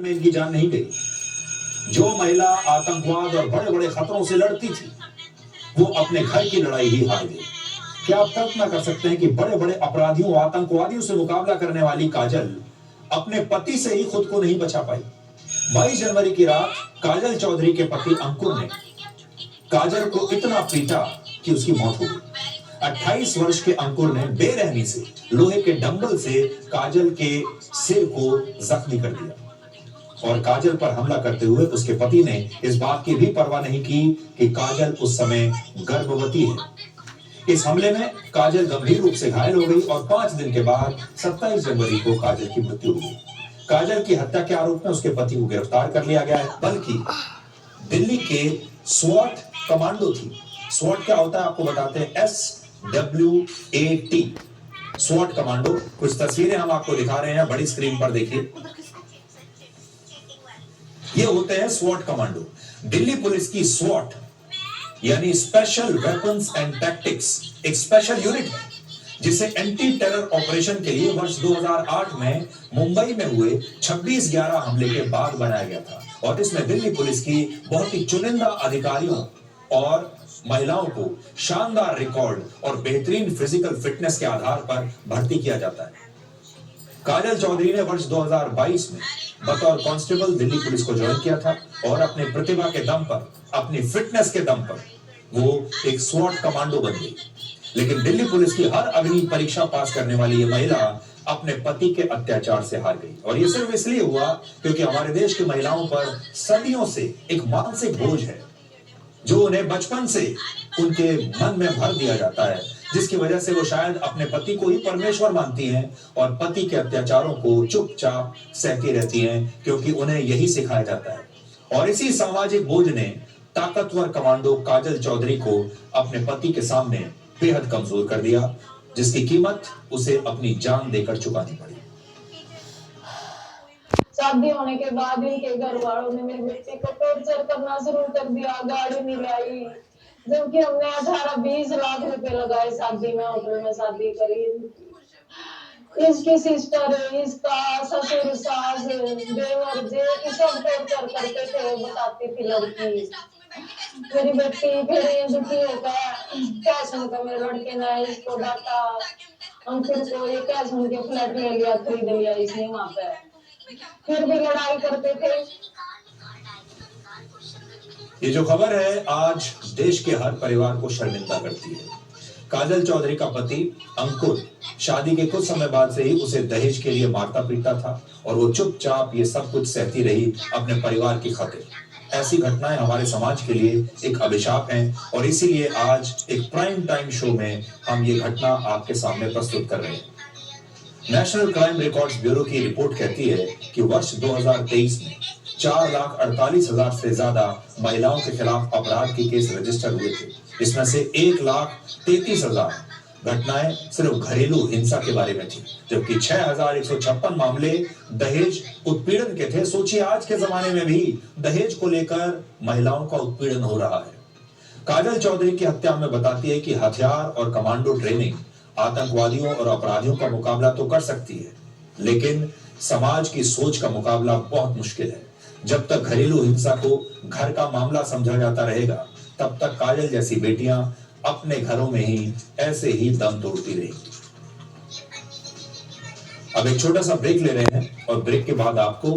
में इनकी जान नहीं गई। जो महिला आतंकवाद और बड़े बड़े खतरों से लड़ती थी, वो अपने घर की लड़ाई ही हार गई। क्या आप कल्पना कर सकते हैं कि बड़े बड़े अपराधियों, आतंकवादियों से मुकाबला करने वाली काजल अपने पति से ही खुद को नहीं बचा पाई। 22 जनवरी की रात काजल चौधरी के पति अंकुर ने काजल को इतना पीटा कि उसकी मौत हो गई। 28 वर्ष के अंकुर ने बेरहमी से लोहे के डंबल से काजल के सिर को जख्मी कर दिया और काजल पर हमला करते हुए उसके पति ने इस बात की भी परवाह नहीं की कि काजल उस समय गर्भवती है। इस हमले में काजल गंभीर रूप से घायल हो गई और 5 दिन के बाद 27 जनवरी को काजल की मृत्यु हो गई। काजल की हत्या के आरोप में उसके पति को गिरफ्तार कर लिया गया है, बल्कि दिल्ली के स्वॉट कमांडो थी। स्वॉट क्या होता है आपको बताते हैं, SWAT, स्वॉट कमांडो। कुछ तस्वीरें हम आपको दिखा रहे हैं, बड़ी स्क्रीन पर देखिए। ये होते हैं स्वॉट कमांडो। दिल्ली पुलिस की स्वॉट यानी स्पेशल वेपन्स एंड टैक्टिक्स एक स्पेशल यूनिट है जिसे एंटी टेरर ऑपरेशन के लिए वर्ष 2008 में मुंबई में हुए 26/11 हमले के बाद बनाया गया था और इसमें दिल्ली पुलिस की बहुत ही चुनिंदा अधिकारियों और महिलाओं को शानदार रिकॉर्ड और बेहतरीन फिजिकल फिटनेस के आधार पर भर्ती किया जाता है। काजल चौधरी ने वर्ष 2022 में बतौर कांस्टेबल दिल्ली पुलिस को ज्वाइन किया था और अपने प्रतिभा के दम पर, अपनी फिटनेस के दम पर वो एक स्वॉट कमांडो बन गई। लेकिन दिल्ली पुलिस की हर अग्नि परीक्षा पास करने वाली ये महिला अपने पति के अत्याचार से हार गई और ये सिर्फ इसलिए हुआ क्योंकि हमारे देश की महिलाओं पर सदियों से एक मानसिक बोझ है जो उन्हें बचपन से उनके मन में भर दिया जाता है, जिसकी वजह से वो शायद अपने पति को ही परमेश्वर मानती हैं और पति के अत्याचारों को चुपचाप सहती रहती हैं क्योंकि उन्हें यही सिखाया जाता है। और इसी सामाजिक बोझ ने ताकतवर कमांडो काजल चौधरी को अपने पति के सामने बेहद कमजोर कर दिया, जिसकी कीमत उसे अपनी जान देकर चुकानी पड़ी। शादी होने के बाद इनके घर वालों ने मेरी बेटी को टॉर्चर करना शुरू कर दिया, गाड़ी नहीं लाई, जबकि हमने 18-20 लाख रुपए लगाए शादी में, होटल में शादी करी। इसकी सिस्टर, इसका ससुर, सास, देवर, जेठ सब टॉर्चर करते थे, बताती थी लड़की। मेरी बेटी फिर ये दुखी होकर क्या सुनकर मेरे लड़के ने इसको डांटा, अंकुर को ये क्या सुन के फ्लैट ले लिया, खरीद लिया इसने वहां पे, फिर भी लड़ाई करते थे। ये जो खबर है आज देश के हर परिवार को शर्मिंदा करती है। काजल चौधरी का पति अंकुर शादी के कुछ समय बाद से ही उसे दहेज के लिए मारता पीटता था और वो चुपचाप ये सब कुछ सहती रही अपने परिवार की खातिर। ऐसी घटनाएं हमारे समाज के लिए एक अभिशाप हैं और इसीलिए आज एक प्राइम टाइम शो में हम ये घटना आपके सामने प्रस्तुत कर रहे हैं। नेशनल क्राइम रिकॉर्ड्स ब्यूरो की रिपोर्ट कहती है कि वर्ष 2023 में 4,48,000 से ज्यादा महिलाओं के खिलाफ अपराध के केस रजिस्टर हुए थे। इसमें से 1,33,000 घटनाएं सिर्फ घरेलू हिंसा के बारे में थी, जबकि 6,156 मामले दहेज उत्पीड़न के थे। सोचिए आज के जमाने में भी दहेज को लेकर महिलाओं का उत्पीड़न हो रहा है। काजल चौधरी की हत्या में बताती है कि हथियार और कमांडो ट्रेनिंग आतंकवादियों और अपराधियों का मुकाबला तो कर सकती है, लेकिन समाज की सोच का मुकाबला बहुत मुश्किल है। जब तक घरेलू हिंसा को घर का मामला समझा जाता रहेगा, तब तक काजल जैसी बेटियां अपने घरों में ही ऐसे ही दम तोड़ती रहेंगी। अब एक छोटा सा ब्रेक ले रहे हैं और ब्रेक के बाद आपको